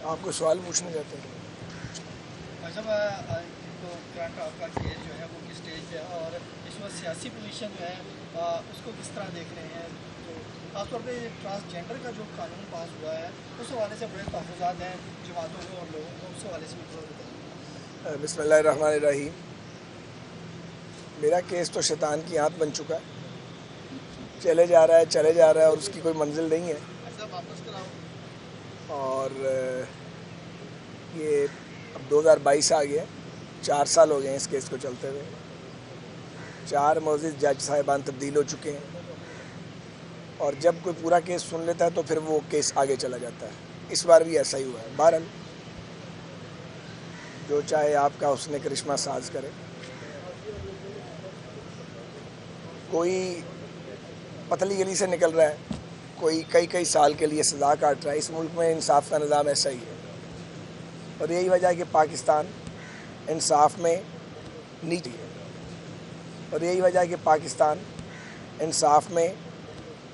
آپ کو سوال پوچھنا چاہتے ہیں؟ تو کرنٹ آپ کا کیس جو ہے وہ کس اسٹیج پہ ہے اور اس وقت سیاسی پوزیشن جو ہے اس کو کس طرح دیکھ رہے ہیں؟ تو خاص طور پہ ٹرانسجینڈر کا جو قانون پاس ہوا ہے اس حوالے سے بڑے تحفظات ہیں جماعتوں کو اور لوگوں کو، اس حوالے سے بھی تھوڑا بتائیں۔ بسم اللہ الرحمن الرحیم۔ میرا کیس تو شیطان کی آنت بن چکا ہے، چلے جا رہا ہے اور اس کی کوئی منزل نہیں ہے۔ واپس کراؤ۔ اور یہ اب 2022 آ گیا، 4 سال ہو گئے ہیں اس کیس کو چلتے ہوئے، 4 معزز جج صاحبان تبدیل ہو چکے ہیں، اور جب کوئی پورا کیس سن لیتا ہے تو پھر وہ کیس آگے چلا جاتا ہے۔ اس بار بھی ایسا ہی ہوا ہے۔ بہرحال جو چاہے آپ کا حسن کرشمہ ساز کرے، کوئی پتلی گلی سے نکل رہا ہے، کوئی کئی سال کے لیے سزا کاٹ رہا ہے۔ اس ملک میں انصاف کا نظام ایسا ہی ہے، اور یہی وجہ ہے کہ پاکستان انصاف میں نیچے ہے، اور یہی وجہ ہے کہ پاکستان انصاف میں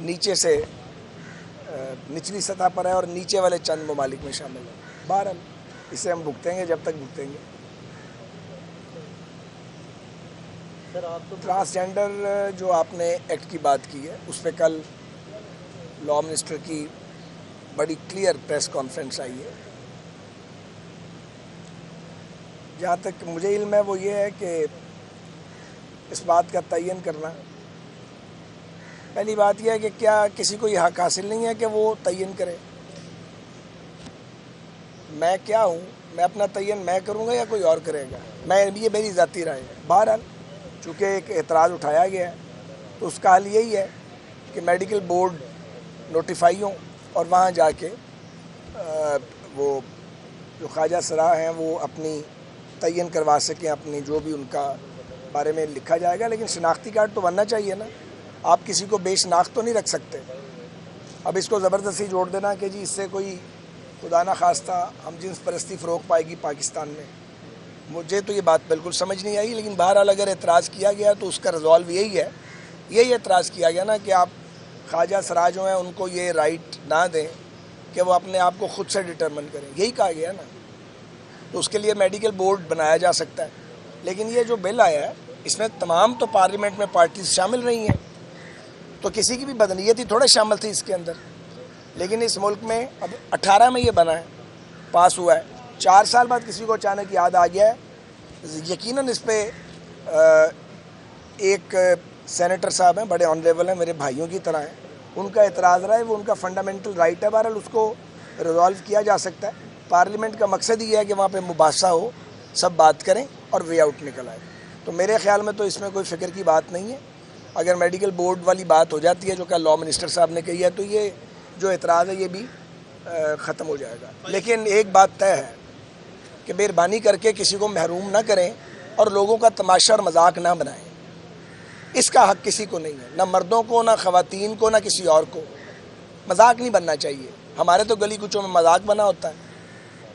نیچے سے نچلی سطح پر ہے اور نیچے والے چند ممالک میں شامل ہے۔ بہرحال اسے ہم بھگتیں گے جب تک بھگتیں گے۔ ٹرانسجینڈر جو آپ نے ایکٹ کی بات کی ہے، اس پہ کل لاء منسٹر کی بڑی کلیئر پریس کانفرنس آئی ہے۔ جہاں تک مجھے علم ہے وہ یہ ہے کہ اس بات کا تعین کرنا، پہلی بات یہ ہے کہ کیا کسی کو یہ حق حاصل نہیں ہے کہ وہ تعین کرے؟ میں کیا ہوں؟ میں اپنا تعین میں کروں گا یا کوئی اور کرے گا؟ یہ میری ذاتی رائے ہے۔ بہرحال چونکہ ایک اعتراض اٹھایا گیا ہے تو اس کا حل یہی ہے کہ میڈیکل بورڈ نوٹیفائی ہوں اور وہاں جا کے وہ جو خواجہ سرا ہیں وہ اپنی تعین کروا سکیں، اپنی جو بھی ان کا بارے میں لکھا جائے گا۔ لیکن شناختی کارڈ تو بننا چاہیے نا، آپ کسی کو بے شناخت تو نہیں رکھ سکتے۔ اب اس کو زبردستی جوڑ دینا کہ جی اس سے کوئی خدا نہ خواستہ ہم جنس پرستی فروغ پائے گی پاکستان میں، مجھے تو یہ بات بالکل سمجھ نہیں آئی۔ لیکن بہرحال اگر اعتراض کیا گیا تو اس کا ریزالو یہی اعتراض کیا گیا نا کہ آپ خواجہ سرا جو ہیں ان کو یہ رائٹ نہ دیں کہ وہ اپنے آپ کو خود سے ڈٹرمن کریں، یہی کہا گیا نا۔ تو اس کے لیے میڈیکل بورڈ بنایا جا سکتا ہے۔ لیکن یہ جو بل آیا ہے اس میں تمام تو پارلیمنٹ میں پارٹیز شامل رہی ہیں، تو کسی کی بھی بدنیت ہی تھوڑے شامل تھی اس کے اندر۔ لیکن اس ملک میں اب 18 میں یہ بنا ہے، پاس ہوا ہے، 4 سال بعد کسی کو اچانک یاد آ گیا ہے۔ یقیناً اس پہ ایک سینیٹر صاحب ہیں، بڑے آنریبل ہیں، میرے بھائیوں کی طرح ہیں، ان کا اعتراض رہا ہے، وہ ان کا فنڈامنٹل رائٹ ہے۔ بہرحال اس کو ریزالو کیا جا سکتا ہے۔ پارلیمنٹ کا مقصد یہ ہے کہ وہاں پہ مباحثہ ہو، سب بات کریں اور وے آؤٹ نکل آئے۔ تو میرے خیال میں تو اس میں کوئی فکر کی بات نہیں ہے۔ اگر میڈیکل بورڈ والی بات ہو جاتی ہے جو کہ لاء منسٹر صاحب نے کہی ہے تو یہ جو اعتراض ہے یہ بھی ختم ہو جائے گا۔ لیکن ایک بات طے ہے کہ مہربانی کر کے کسی کو محروم نہ کریں اور لوگوں کا تماشا اور مذاق نہ بنائیں۔ اس کا حق کسی کو نہیں ہے، نہ مردوں کو، نہ خواتین کو، نہ کسی اور کو۔ مذاق نہیں بننا چاہیے۔ ہمارے تو گلی کوچوں میں مذاق بنا ہوتا ہے،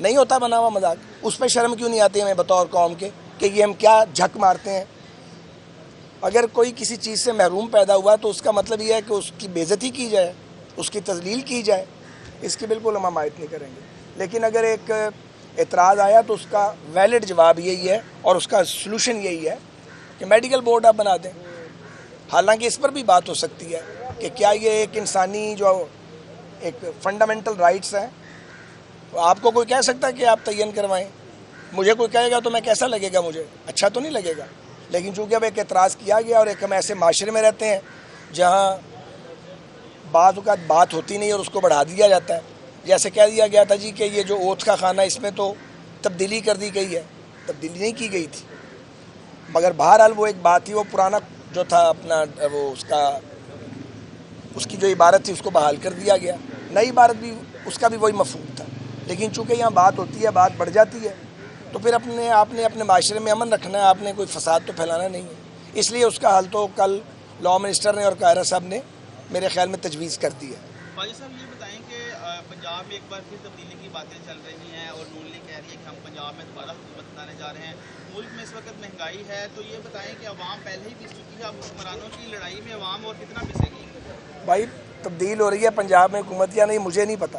نہیں ہوتا بنا ہوا مذاق۔ اس پہ شرم کیوں نہیں آتی ہمیں بطور قوم کے کہ یہ ہم کیا جھک مارتے ہیں؟ اگر کوئی کسی چیز سے محروم پیدا ہوا تو اس کا مطلب یہ ہے کہ اس کی بے عزتی کی جائے، اس کی تذلیل کی جائے۔ اس کی بالکل ہم حمایت نہیں کریں گے۔ لیکن اگر ایک اعتراض آیا تو اس کا ویلڈ جواب یہی ہے اور اس کا سلوشن یہی ہے کہ میڈیکل بورڈ آپ بنا دیں۔ حالانکہ اس پر بھی بات ہو سکتی ہے کہ کیا یہ ایک انسانی جو ایک فنڈامنٹل رائٹس ہیں، تو آپ کو کوئی کہہ سکتا ہے کہ آپ تعین کروائیں؟ مجھے کوئی کہے گا تو میں کیسا لگے گا؟ مجھے اچھا تو نہیں لگے گا۔ لیکن چونکہ اب ایک اعتراض کیا گیا اور ایک ہم ایسے معاشرے میں رہتے ہیں جہاں بعض اوقات بات ہوتی نہیں اور اس کو بڑھا دیا جاتا ہے، جیسے کہہ دیا گیا تھا جی کہ یہ جو اوتھ کا خانہ اس میں تو تبدیلی کر دی گئی ہے، تبدیلی نہیں کی گئی تھی، مگر بہرحال وہ ایک بات تھی، وہ پرانا جو تھا اپنا وہ اس کی جو عبارت تھی اس کو بحال کر دیا گیا، نئی عبارت بھی اس کا بھی وہی مفہوم تھا۔ لیکن چونکہ یہاں بات ہوتی ہے، بات بڑھ جاتی ہے، تو پھر آپ نے اپنے معاشرے میں امن رکھنا ہے، آپ نے کوئی فساد تو پھیلانا نہیں ہے۔ اس لیے اس کا حل تو کل لاء منسٹر نے اور قاہرہ صاحب نے میرے خیال میں تجویز کر دی ہے۔ خواجہ صاحب یہ بتائیں کہ پنجاب میں ایک بار پھر تبدیلی کی باتیں چل رہی ہیں اور نون لیگ کہہ رہی ہے کہ ہم پنجاب میں دوبارہ حکومت بنانے جا رہے ہیں۔ ملک میں اس وقت مہنگائی ہے، تو یہ بتائیں کہ عوام پہلے ہی پس چکی ہے، اب حکمرانوں کی لڑائی میں عوام اور کتنا پسے گی؟ بھائی تبدیل ہو رہی ہے پنجاب میں حکومت یا نہیں مجھے نہیں پتہ،